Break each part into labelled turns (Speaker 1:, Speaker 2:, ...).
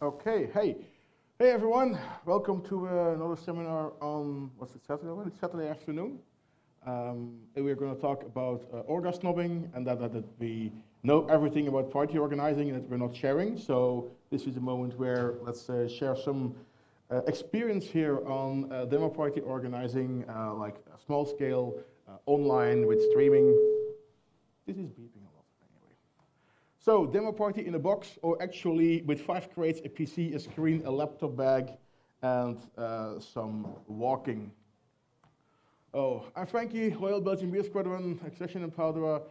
Speaker 1: Okay, hey everyone, welcome to another seminar on, what's it, Saturday? Well, it's Saturday afternoon. And we're going to talk about orga snobbing and that we know everything about party organizing and that we're not sharing. So this is a moment where let's share some experience here on Demoparty organizing, like small scale, online with streaming. This is beeping a lot anyway. So Demoparty in a box, or actually with 5 crates, a PC, a screen, a laptop bag, and some walking. Oh, I'm FRaNKy, Royal Belgian Beer Squadron, accession in Padua.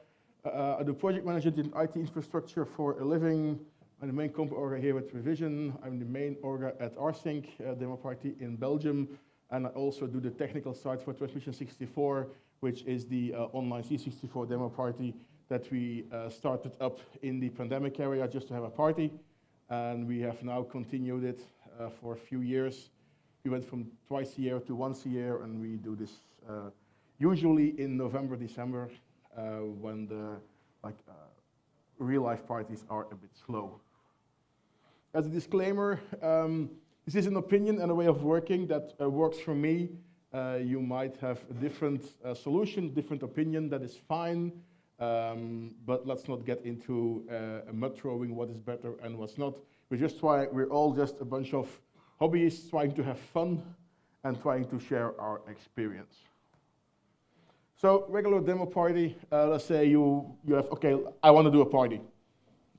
Speaker 1: I do project management in IT infrastructure for a living. I'm the main comp orga here with Revision. I'm the main orga at RSync, Demoparty in Belgium. And I also do the technical side for Transmission 64, which is the online C64 Demoparty that we started up in the pandemic area just to have a party. And we have now continued it for a few years. We went from twice a year to once a year, and we do this usually in November, December, when the real life parties are a bit slow. As a disclaimer, this is an opinion and a way of working that works for me. You might have a different solution, different opinion, that is fine, but let's not get into a mud throwing what is better and what's not. We're all just a bunch of hobbyists trying to have fun and trying to share our experience. So regular demo party, let's say you have, okay, I want to do a party.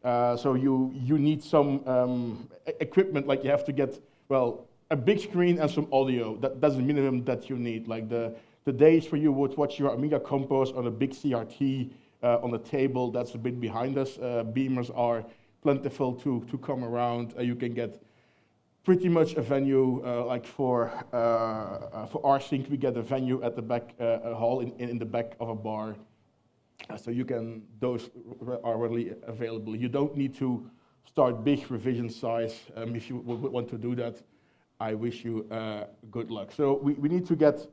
Speaker 1: So you need some equipment, like you have to get, well, a big screen and some audio. That's the minimum that you need. Like the days where you would watch your Amiga compos on a big CRT on the table, that's a bit behind us. Beamers are plentiful to come around. You can get pretty much a venue, like for RSync, we get a venue at the back, a hall in the back of a bar. So those are readily available. You don't need to start big revision size. If you would want to do that, I wish you good luck. So we need to get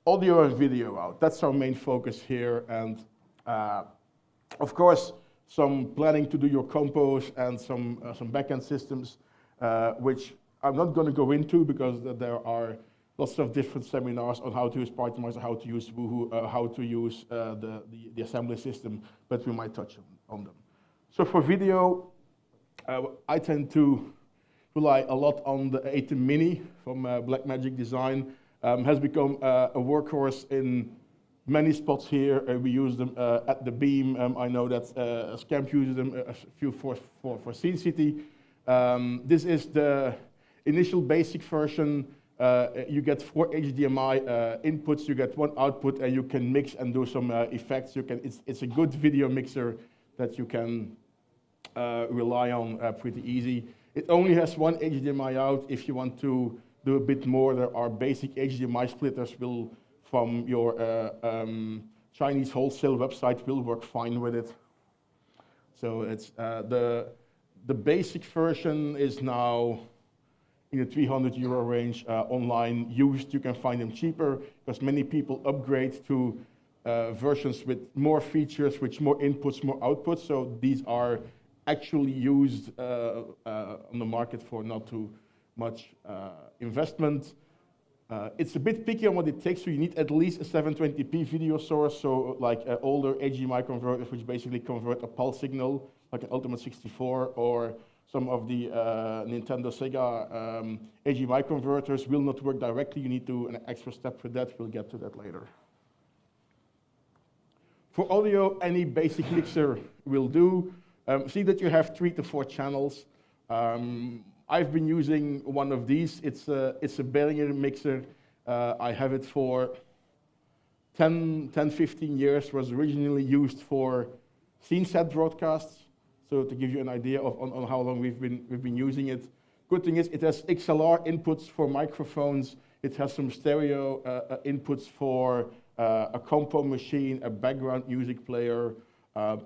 Speaker 1: audio and video out. That's our main focus here. And of course, some planning to do your compos and some backend systems, which I'm not going to go into because there are lots of different seminars on how to use Partymizer, how to use Woohoo, how to use the assembly system, but we might touch on them. So for video, I tend to rely a lot on the ATEM Mini from Blackmagic Design. Has become a workhorse in many spots here. We use them at the Beam. I know that Scamp uses them a few for Scene City. This is the initial basic version. You get 4 HDMI inputs, you get 1 output, and you can mix and do some effects. It's a good video mixer that you can rely on pretty easy. It only has 1 HDMI out. If you want to do a bit more, there are basic HDMI splitters from your Chinese wholesale website will work fine with it. So it's the basic version is now in the 300 euro range online. Used, you can find them cheaper because many people upgrade to versions with more features, with more inputs, more outputs. So these are actually used on the market for not too much investment. It's a bit picky on what it takes, so you need at least a 720p video source, so like older HDMI converters, which basically convert a pulse signal, like an Ultimate 64, or some of the Nintendo, Sega HDMI converters will not work directly. You need to an extra step for that. We'll get to that later. For audio, any basic mixer will do. See that you have 3 to 4 channels. I've been using one of these. It's a Behringer mixer. I have it for 10-15 years. Was originally used for scene set broadcasts. So to give you an idea on how long we've been using it. Good thing is it has XLR inputs for microphones. It has some stereo inputs for a compo machine, a background music player.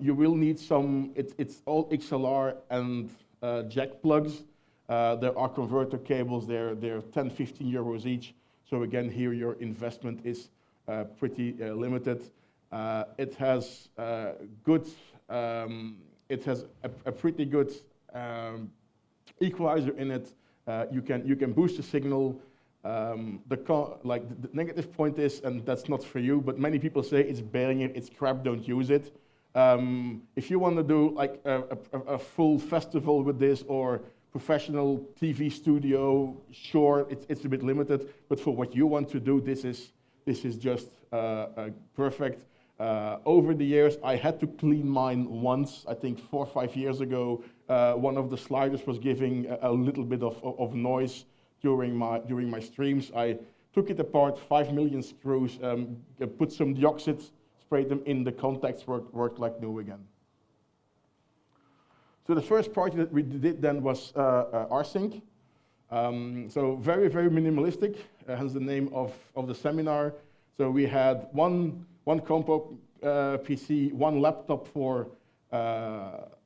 Speaker 1: You will need some. It's all XLR and jack plugs. There are converter cables. They're 10-15 euros each. So again, here your investment is pretty limited. It has good. It has a pretty good equalizer in it. You can boost the signal. The negative point is, and that's not for you, but many people say it's bearing it, it's crap, don't use it. If you want to do like a full festival with this or professional TV studio, sure, it's a bit limited, but for what you want to do, this is just perfect. Over the years, I had to clean mine once, I think 4 or 5 years ago. One of the sliders was giving a little bit of noise during my streams. I took it apart, 5 million screws, put some deoxit, sprayed them in, the contacts worked like new again. So the first project that we did then was RSync. So very, very minimalistic, hence the name of the seminar. So we had one compo PC, one laptop for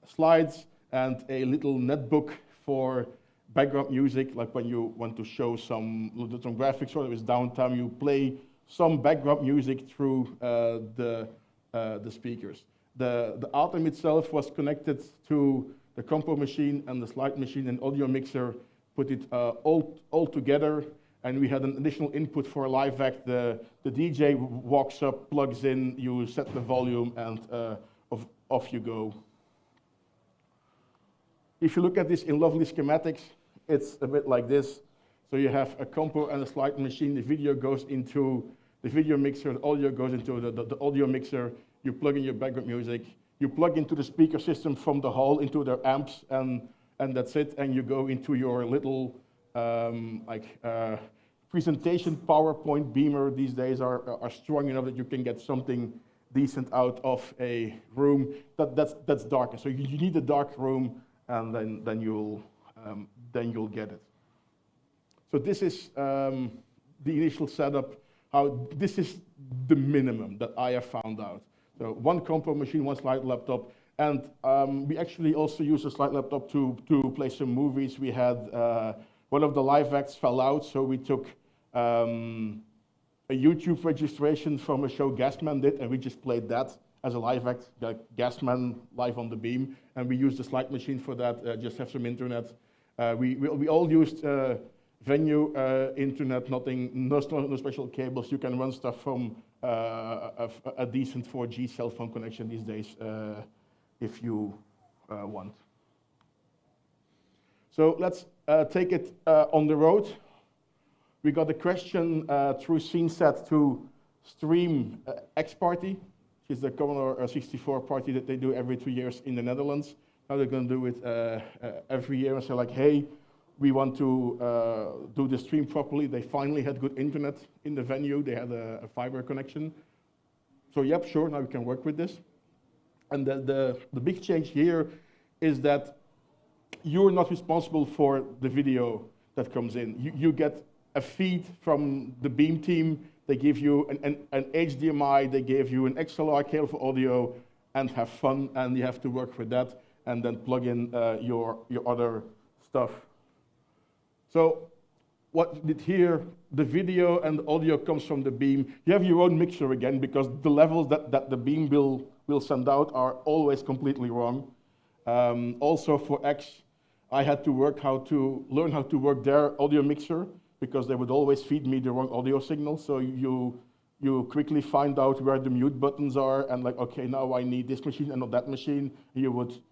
Speaker 1: slides, and a little netbook for background music, like when you want to show some graphics or there is downtime, you play some background music through the speakers. The Atom itself was connected to the compo machine and the slide machine and audio mixer, put it all together, and we had an additional input for a live act. The DJ walks up, plugs in, you set the volume, and off you go. If you look at this in lovely schematics, it's a bit like this. So you have a compo and a slide machine. The video goes into the video mixer. The audio goes into the audio mixer. You plug in your background music. You plug into the speaker system from the hall into their amps, and that's it. And you go into your little presentation PowerPoint beamer. These days are strong enough that you can get something decent out of a room that's darker. So you need a dark room, and then you'll get it. So this is the initial setup. This is the minimum that I have found out. So one compo machine, one slide laptop, and we actually also use a slide laptop to play some movies. We had one of the live acts fell out, so we took a YouTube registration from a show Gasman did, and we just played that as a live act, Gasman live on the beam, and we used the slide machine for that, just have some internet. We all used venue internet, no special cables. You can run stuff from a decent 4G cell phone connection these days if you want. So let's take it on the road. We got a question through SceneSet to stream X-Party, which is the Commodore 64 party that they do every 2 years in the Netherlands. Now they're going to do it every year and say like, hey, we want to do the stream properly. They finally had good internet in the venue. They had a fiber connection. So yep, sure, now we can work with this. And the big change here is that you're not responsible for the video that comes in. You get a feed from the Beam team. They give you an HDMI, they give you an XLR cable for audio, and have fun, and you have to work with that, and then plug in your other stuff. So what did here, the video and the audio comes from the Beam. You have your own mixer again, because the levels that the Beam will send out are always completely wrong. Also for X, I had to learn how to work their audio mixer, because they would always feed me the wrong audio signal. So you quickly find out where the mute buttons are, and like, okay, now I need this machine and not that machine. You would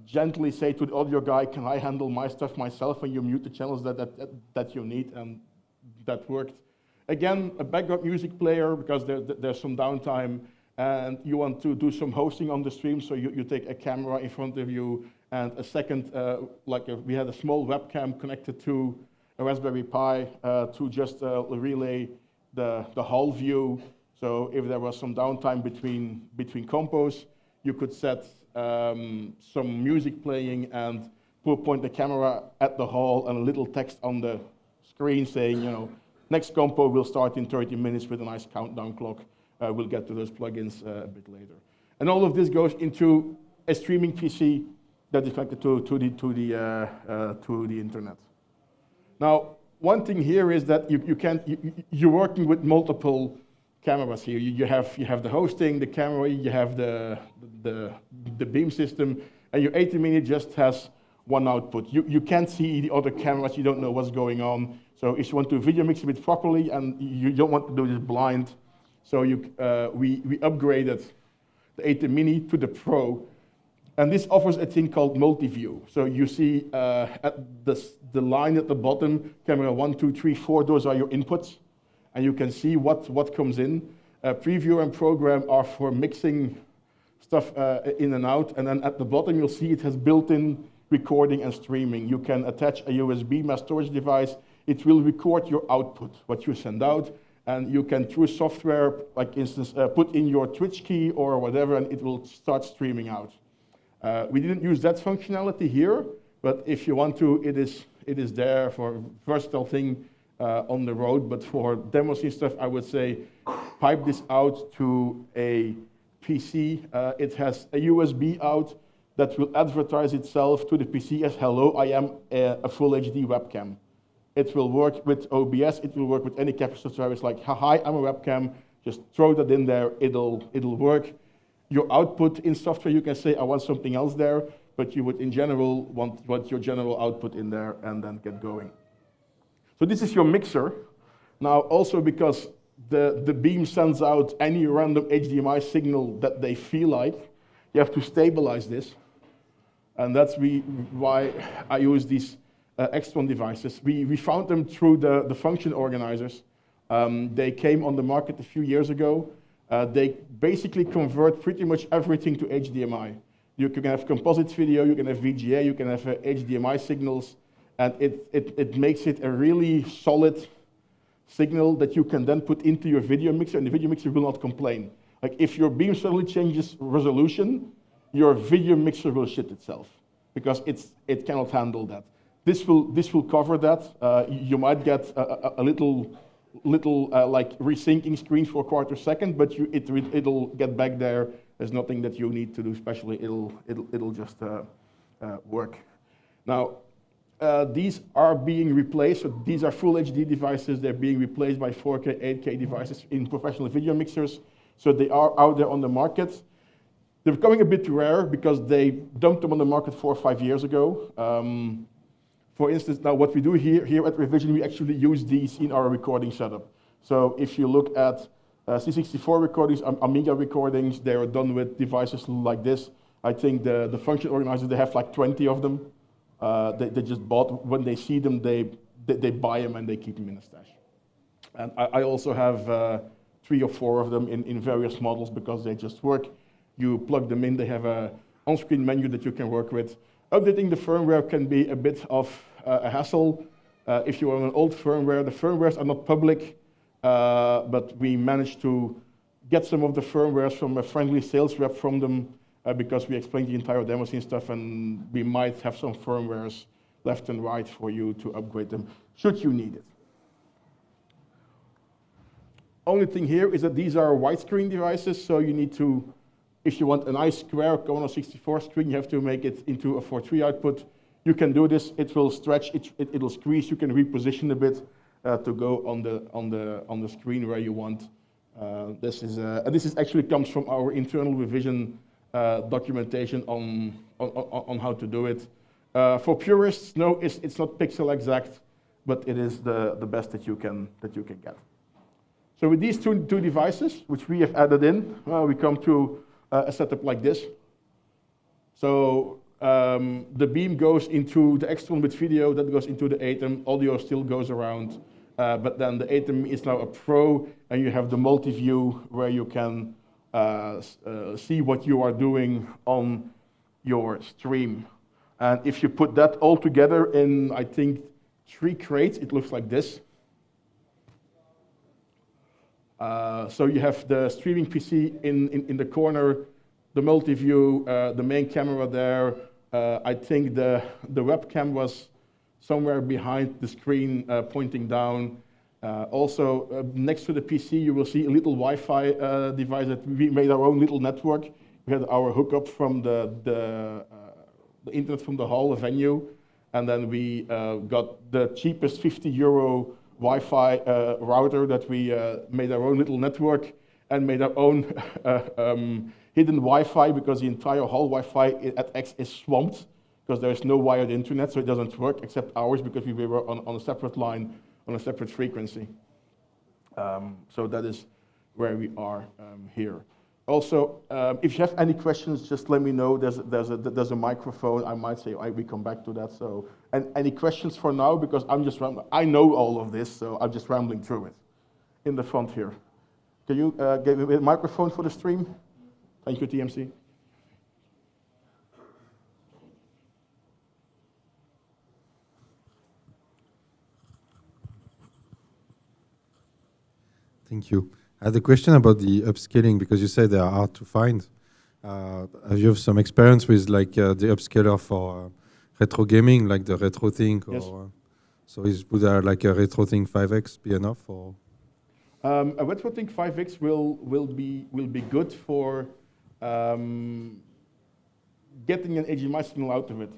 Speaker 1: gently say to the audio guy, can I handle my stuff myself? And you mute the channels that you need, and that worked. Again, a background music player, because there's some downtime, and you want to do some hosting on the stream, so you take a camera in front of you, and a second, we had a small webcam connected to a Raspberry Pi to just relay the whole view. So if there was some downtime between compos, you could set some music playing and point the camera at the hall and a little text on the screen saying, next compo will start in 30 minutes with a nice countdown clock. We'll get to those plugins a bit later. And all of this goes into a streaming PC that is connected to the internet. Now, one thing here is that you're working with multiple cameras here. You have the hosting, the camera, you have the Beam system, and your 80 minute just has one output. You can't see the other cameras, you don't know what's going on. So if you want to video mix it properly and you don't want to do this blind, so we upgraded the ATEM Mini to the Pro. And this offers a thing called multi-view. So you see at the line at the bottom, camera 1, 2, 3, 4, those are your inputs. And you can see what comes in. Preview and program are for mixing stuff in and out. And then at the bottom, you'll see it has built-in recording and streaming. You can attach a USB mass storage device. It will record your output, what you send out. And you can, through software, like instance, put in your Twitch key or whatever, and it will start streaming out. We didn't use that functionality here, but if you want to, it is there for versatile thing on the road. But for demos and stuff, I would say pipe this out to a PC. It has a USB out that will advertise itself to the PC as, hello, I am a full HD webcam. It will work with OBS, it will work with any capture software. It's like, hi, I'm a webcam, just throw that in there, it'll work. Your output in software, you can say, I want something else there, but you would in general want your general output in there and then get going. So this is your mixer. Now also because the beam sends out any random HDMI signal that they feel like, you have to stabilize this. And that's why I use these X1 devices. We found them through the function organizers. They came on the market a few years ago. They basically convert pretty much everything to HDMI. You can have composite video, you can have VGA, you can have HDMI signals, and it makes it a really solid signal that you can then put into your video mixer, and the video mixer will not complain. Like if your beam suddenly changes resolution, your video mixer will shit itself because it cannot handle that. This will cover that. You might get a little like resyncing screen for a quarter second, but it'll get back there. There's nothing that you need to do specially. It'll just work. Now these are being replaced. So these are full HD devices. They're being replaced by 4K, 8K devices in professional video mixers. So they are out there on the market. They're becoming a bit rare because they dumped them on the market 4 or 5 years ago. For instance, now what we do here at Revision, we actually use these in our recording setup. So if you look at C64 recordings, Amiga recordings, they are done with devices like this. I think the function organizers, they have like 20 of them. They just bought, when they see them, they buy them and they keep them in a stash. And I also have 3 or 4 of them in various models because they just work. You plug them in, they have an on-screen menu that you can work with. Updating the firmware can be a bit of a hassle. If you are on an old firmware, the firmwares are not public, but we managed to get some of the firmwares from a friendly sales rep from them because we explained the entire demo scene stuff, and we might have some firmwares left and right for you to upgrade them, should you need it. Only thing here is that these are widescreen devices, so you need to, if you want a nice square Commodore 64 screen, you have to make it into a 4:3 output. You can do this. It will stretch. It'll squeeze. You can reposition a bit to go on the screen where you want. This is actually comes from our internal revision documentation on how to do it. For purists, no, it's not pixel exact, but it is the best that you can get. So with these two devices, which we have added in, we come to a setup like this. So the beam goes into the X1 with video, that goes into the ATEM, audio still goes around, but then the ATEM is now a Pro, and you have the multi-view where you can see what you are doing on your stream. And if you put that all together in, I think, 3 crates, it looks like this. So you have the streaming PC in the corner, the multi-view, the main camera there. I think the webcam was somewhere behind the screen pointing down. Also, next to the PC, you will see a little Wi-Fi device that we made our own little network. We had our hookup from the internet from the hall, the venue, and then we got the cheapest €50 Wi-Fi router that we made our own little network and made our own hidden Wi-Fi because the entire hall Wi-Fi at X is swamped because there is no wired internet, so it doesn't work except ours because we were on a separate line, on a separate frequency. So that is where we are here. Also, if you have any questions, just let me know. There's a microphone. I might say we come back to that. So, and any questions for now? Because I'm just rambling. I know all of this, so I'm just rambling through it. In the front here, can you give me a microphone for the stream? Thank you, TMC.
Speaker 2: Thank you. I had a question about the upscaling, because you said they are hard to find. Have you have some experience with like the upscaler for retro gaming, like the RetroThink? Or,
Speaker 1: yes.
Speaker 2: So would like a RetroThink 5X be enough? Or?
Speaker 1: A RetroThink 5X will be good for getting an HDMI signal out of it,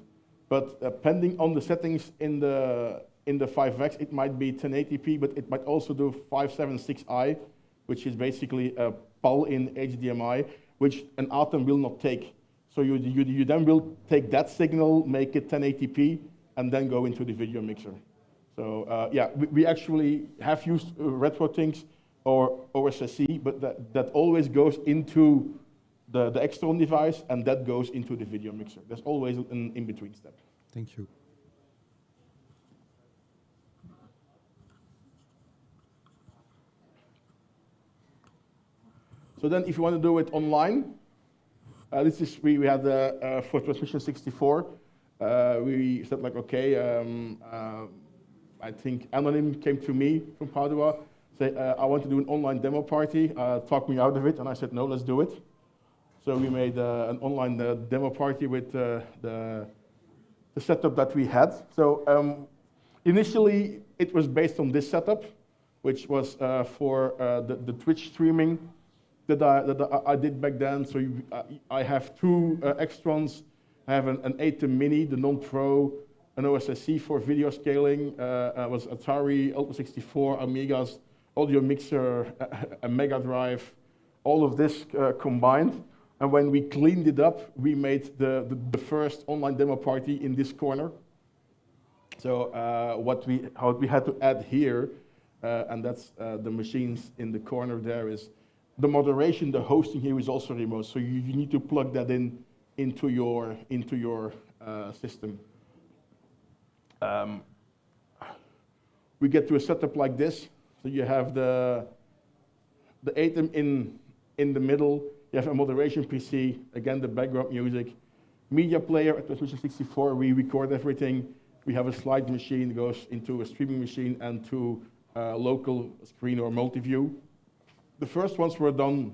Speaker 1: but depending on the settings in the 5X, it might be 1080p, but it might also do 576i, which is basically a pull-in HDMI, which an Atom will not take. So you then will take that signal, make it 1080p, and then go into the video mixer. So yeah, we actually have used RetroThinks or OSSC, but that always goes into the external device, and that goes into the video mixer. There's always an in-between step.
Speaker 2: Thank you.
Speaker 1: So then if you want to do it online, this is, we had for transmission 64, we said like, okay, I think Anonym came to me from Padua, say, I want to do an online demo party, talk me out of it, and I said, no, let's do it. So we made an online demo party with the setup that we had. So initially, it was based on this setup, which was for the Twitch streaming that I did back then. So I have two Extrons. I have an ATEM Mini, the non-pro, an OSSC for video scaling. Was Atari, Ultra 64, Amigas, audio mixer, a Mega Drive, all of this combined. And when we cleaned it up, we made the first online demo party in this corner. So what we had to add here, and that's the machines in the corner there, is the moderation, the hosting here is also remote. So you need to plug that into your system. We get to a setup like this. So you have the ATEM in the middle. You have a moderation PC, again, the background music. Media player at Transmission 64, we record everything. We have a slide machine that goes into a streaming machine and to a local screen or multi-view. The first ones were done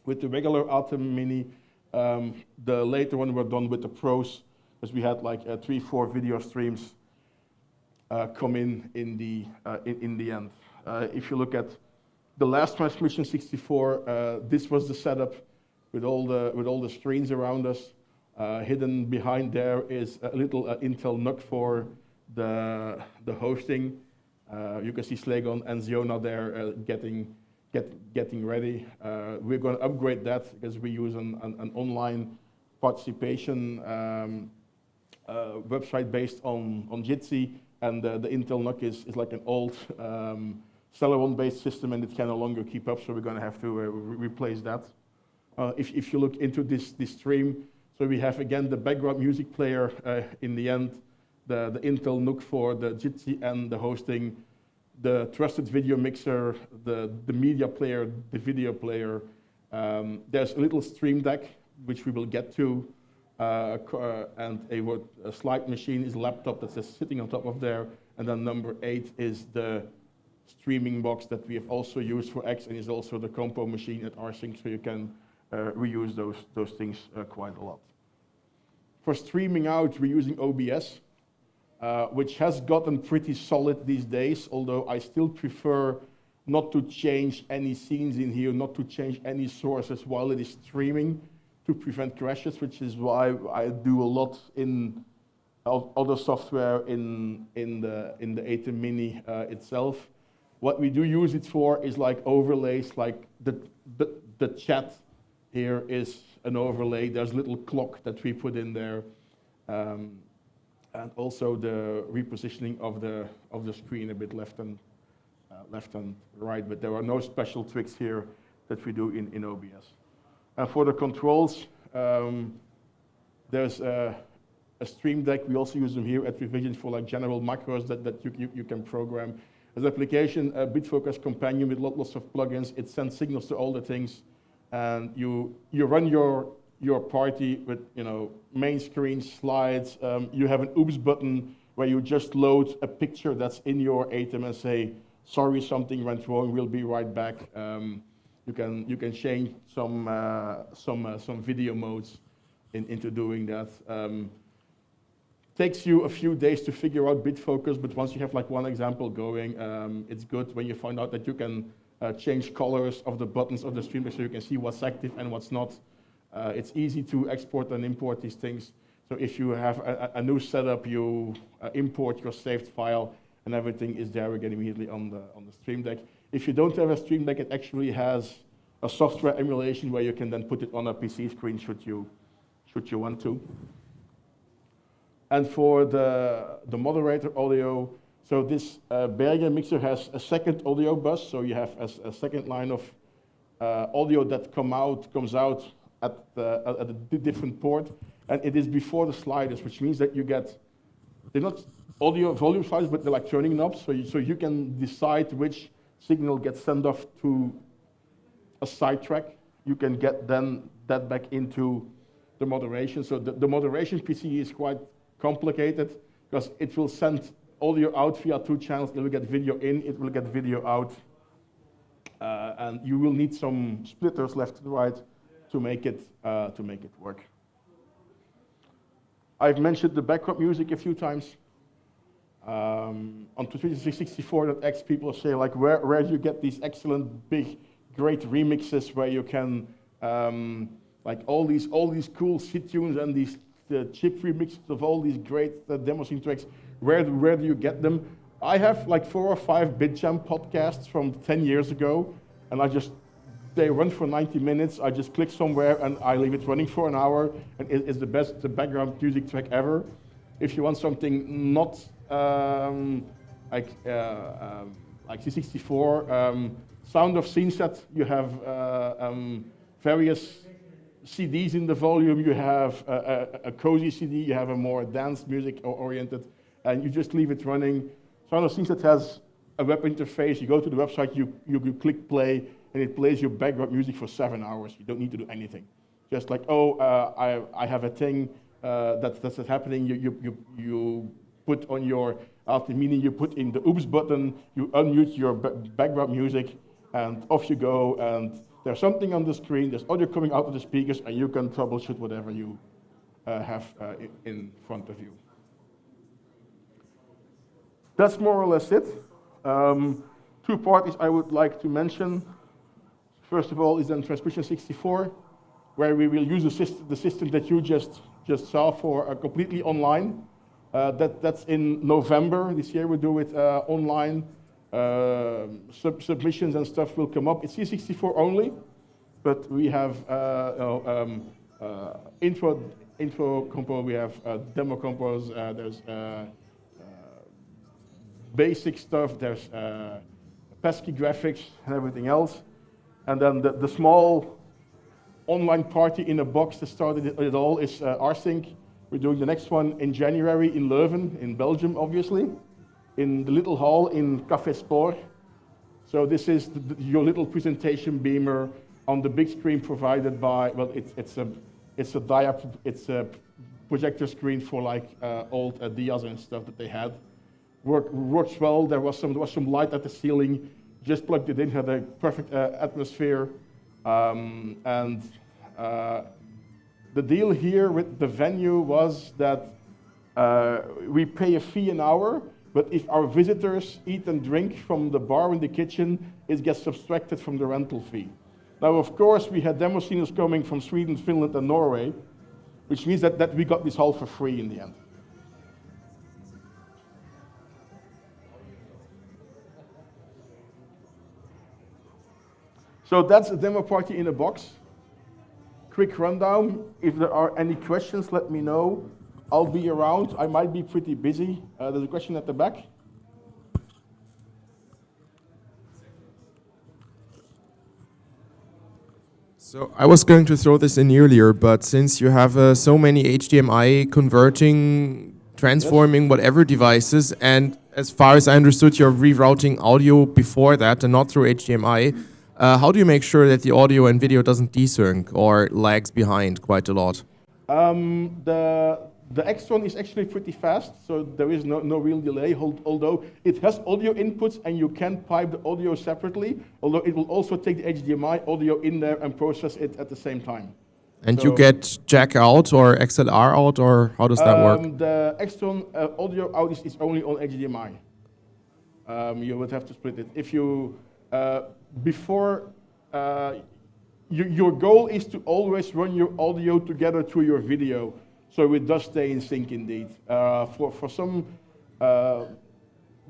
Speaker 1: with the regular ATEM Mini. The later one were done with the pros, because we had like 3-4 video streams come in the end. If you look at the last Transmission 64, this was the setup with all the screens around us. Hidden behind there is a little Intel NUC for the hosting. You can see Slegon and Ziona there getting ready. We're going to upgrade that because we use an online participation website based on Jitsi, and the Intel NUC is like an old Celeron-based system, and it can no longer keep up, so we're going to have to replace that. If you look into this stream, so we have again the background music player in the end, the Intel NUC for the Jitsi and the hosting, the trusted video mixer, the media player, the video player. There's a little stream deck, which we will get to, and a slide machine is a laptop that's just sitting on top of there, and then number 8 is the streaming box that we have also used for X, and is also the compo machine at rsync, so you can reuse those things quite a lot. For streaming out, we're using OBS, which has gotten pretty solid these days, although I still prefer not to change any scenes in here, not to change any sources while it is streaming to prevent crashes, which is why I do a lot in other software in the ATEM Mini itself. What we do use it for is like overlays, like the chat here is an overlay. There's a little clock that we put in there. and also the repositioning of the screen a bit left and right, but there are no special tricks here that we do in OBS. And for the controls, there's a Stream Deck. We also use them here at Revision for like general macros that you can program. There's an application, a BitFocus companion with lots of plugins. It sends signals to all the things, and you run your party with main screen slides. You have an oops button where you just load a picture that's in your ATEM and say, sorry, something went wrong. We'll be right back. You can change some video modes into doing that. Takes you a few days to figure out BitFocus, but once you have like one example going, it's good when you find out that you can change colors of the buttons of the stream so you can see what's active and what's not. It's easy to export and import these things. So if you have a new setup, you import your saved file, and everything is there again immediately on the Stream Deck. If you don't have a Stream Deck, it actually has a software emulation where you can then put it on a PC screen should you want to. And for the moderator audio, so this Berger mixer has a second audio bus, so you have a second line of audio that comes out at a different port, and it is before the sliders, which means that they're not audio volume sliders, but they're like turning knobs, so you can decide which signal gets sent off to a side track. You can get then that back into the moderation. So the moderation PC is quite complicated because it will send audio out via 2 channels. It will get video in, it will get video out, and you will need some splitters left to the right to make it work. I've mentioned the background music a few times. On 364.x, people say like, where do you get these excellent, big, great remixes where you can like all these cool SID tunes and these chip remixes of all these great demo scene tracks? Where do you get them? I have like 4 or 5 BitJam podcasts from 10 years ago, and they run for 90 minutes. I just click somewhere and I leave it running for an hour, and it's the best background music track ever. If you want something not like C64, Sound of Scene Set, you have various CDs in the volume. You have a cozy CD, you have a more dance music oriented, and you just leave it running. Sound of Scene Set has a web interface. You go to the website, you click play, and it plays your background music for 7 hours. You don't need to do anything. Just like, I have a thing that's happening. You put on your meaning, you put in the oops button, you unmute your background music, and off you go. And there's something on the screen, there's audio coming out of the speakers, and you can troubleshoot whatever you have in front of you. That's more or less it. 2 parties I would like to mention. First of all is then Transmission 64, where we will use the system that you just saw for completely online. That's in November this year. We'll do it online. Submissions and stuff will come up. It's C64 only, but we have intro compo, we have demo compos, there's basic stuff, there's pesky graphics and everything else. And then the small online party in a box that started it all is RSync. We're doing the next one in January in Leuven, in Belgium, obviously, in the little hall in Café Spoor. So this is your little presentation beamer on the big screen provided by, well, it's a projector screen for like old Dias and stuff that they had. Works well. There was some light at the ceiling. Just plugged it in, had a perfect atmosphere, and the deal here with the venue was that we pay a fee an hour, but if our visitors eat and drink from the bar in the kitchen, it gets subtracted from the rental fee. Now, of course, we had demo sceners coming from Sweden, Finland, and Norway, which means that we got this hall for free in the end. So that's a demo party in a box. Quick rundown. If there are any questions, let me know. I'll be around. I might be pretty busy. There's a question at the back.
Speaker 3: So I was going to throw this in earlier, but since you have so many HDMI converting, transforming, whatever devices, and as far as I understood, you're rerouting audio before that and not through HDMI, how do you make sure that the audio and video doesn't desync or lags behind quite a lot?
Speaker 1: The Extron is actually pretty fast, so there is no real delay, although it has audio inputs and you can pipe the audio separately, although it will also take the HDMI audio in there and process it at the same time.
Speaker 3: And
Speaker 1: So,
Speaker 3: you get jack out or XLR out, or how does that work?
Speaker 1: The Extron audio out is only on HDMI. You would have to split it. If you, your goal is to always run your audio together to your video, so it does stay in sync indeed. For some, the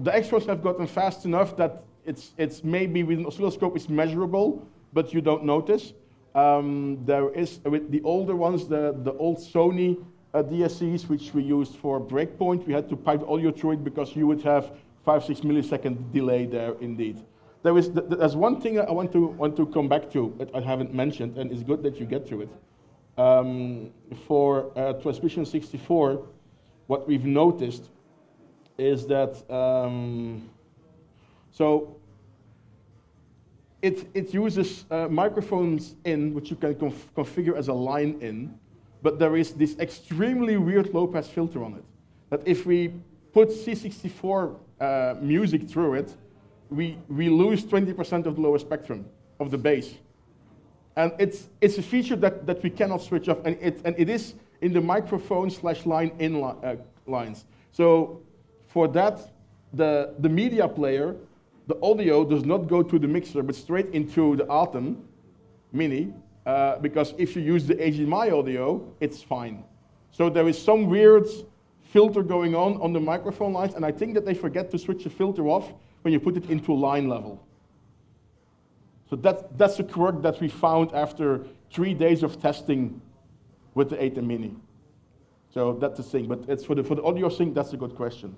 Speaker 1: Extras have gotten fast enough that it's maybe with an oscilloscope it's measurable, but you don't notice. There is, with the older ones, the old Sony DSCs, which we used for breakpoint, we had to pipe the audio through it because you would have 5-6 millisecond delay there indeed. There's one thing I want to come back to that I haven't mentioned, and it's good that you get to it. For Transmission 64, what we've noticed is that so it uses microphones in, which you can configure as a line in, but there is this extremely weird low-pass filter on it. That if we put C64 music through it, we lose 20% of the lower spectrum of the bass. And it's a feature that we cannot switch off, and it is in the microphone/line in lines. So for that, the media player, the audio does not go to the mixer, but straight into the Atom Mini, because if you use the HDMI audio, it's fine. So there is some weird filter going on the microphone lines, and I think that they forget to switch the filter off when you put it into line level. So that's a quirk that we found after 3 days of testing with the 8 Mini. So that's the thing, but it's for the audio sync, that's a good question.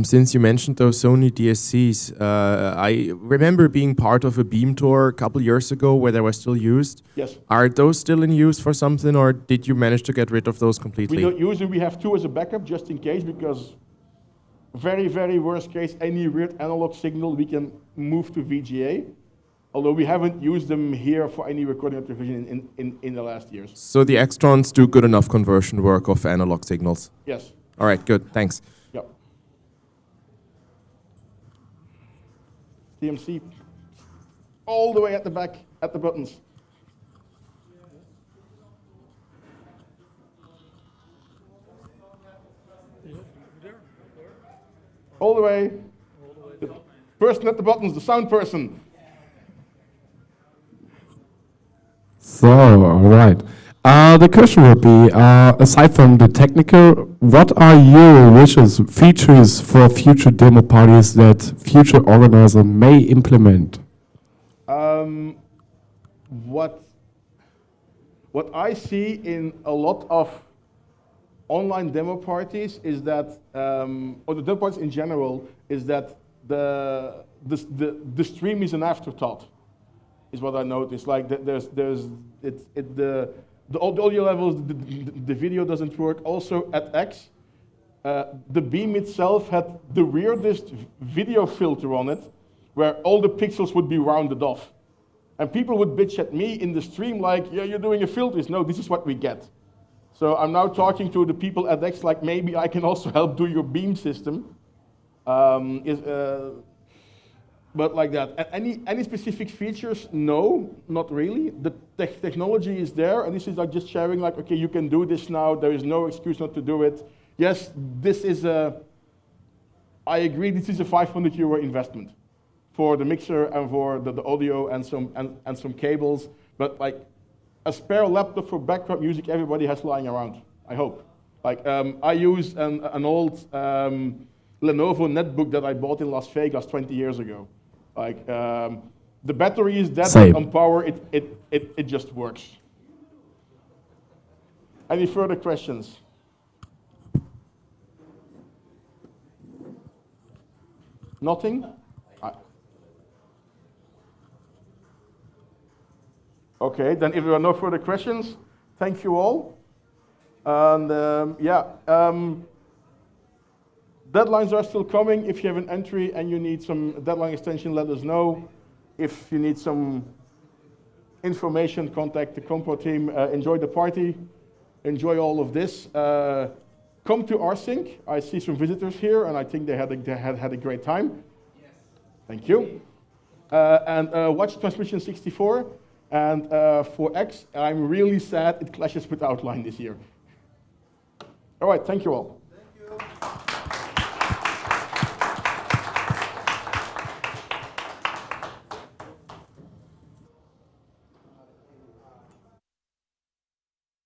Speaker 3: Since you mentioned those Sony DSCs, I remember being part of a Beam tour a couple years ago where they were still used.
Speaker 1: Yes.
Speaker 3: Are those still in use for something, or did you manage to get rid of those completely?
Speaker 1: We don't use them. We have 2 as a backup just in case, because very, very worst case, any weird analog signal we can move to VGA. Although we haven't used them here for any recording or television in the last years.
Speaker 3: So the Extrons do good enough conversion work of analog signals?
Speaker 1: Yes.
Speaker 3: All right, good, thanks.
Speaker 1: Yep. TMC, all the way at the back, at the buttons. All the way. The person at the buttons, the sound person.
Speaker 4: So, all right. The question would be, aside from the technical, what are your wishes, features for future demo parties that future organizers may implement?
Speaker 1: What I see in a lot of online demo parties is that, or the demo parties in general, is that the stream is an afterthought. Is what I noticed. Like the audio levels, the video doesn't work. Also at X, the Beam itself had the weirdest video filter on it, where all the pixels would be rounded off, and people would bitch at me in the stream like, "Yeah, you're doing a filter." No, this is what we get. So I'm now talking to the people at X like, maybe I can also help do your Beam system. But like that. Any specific features? No, not really. The technology is there, and this is like just sharing, like, okay, you can do this now. There is no excuse not to do it. Yes, this is I agree, this is a €500 investment for the mixer and for the audio and some cables. But like a spare laptop for background music, everybody has lying around, I hope. Like I use an old Lenovo netbook that I bought in Las Vegas 20 years ago. Like the battery is dead, but on power it just works. Any further questions? Nothing? Okay, then if there are no further questions, thank you all. And deadlines are still coming. If you have an entry and you need some deadline extension, let us know. If you need some information, contact the Compo team. Enjoy the party. Enjoy all of this. Come to RSync. I see some visitors here, and I think they had a great time. Yes. Thank you. And watch Transmission 64. And for X, I'm really sad it clashes with Outline this year. All right, thank you all.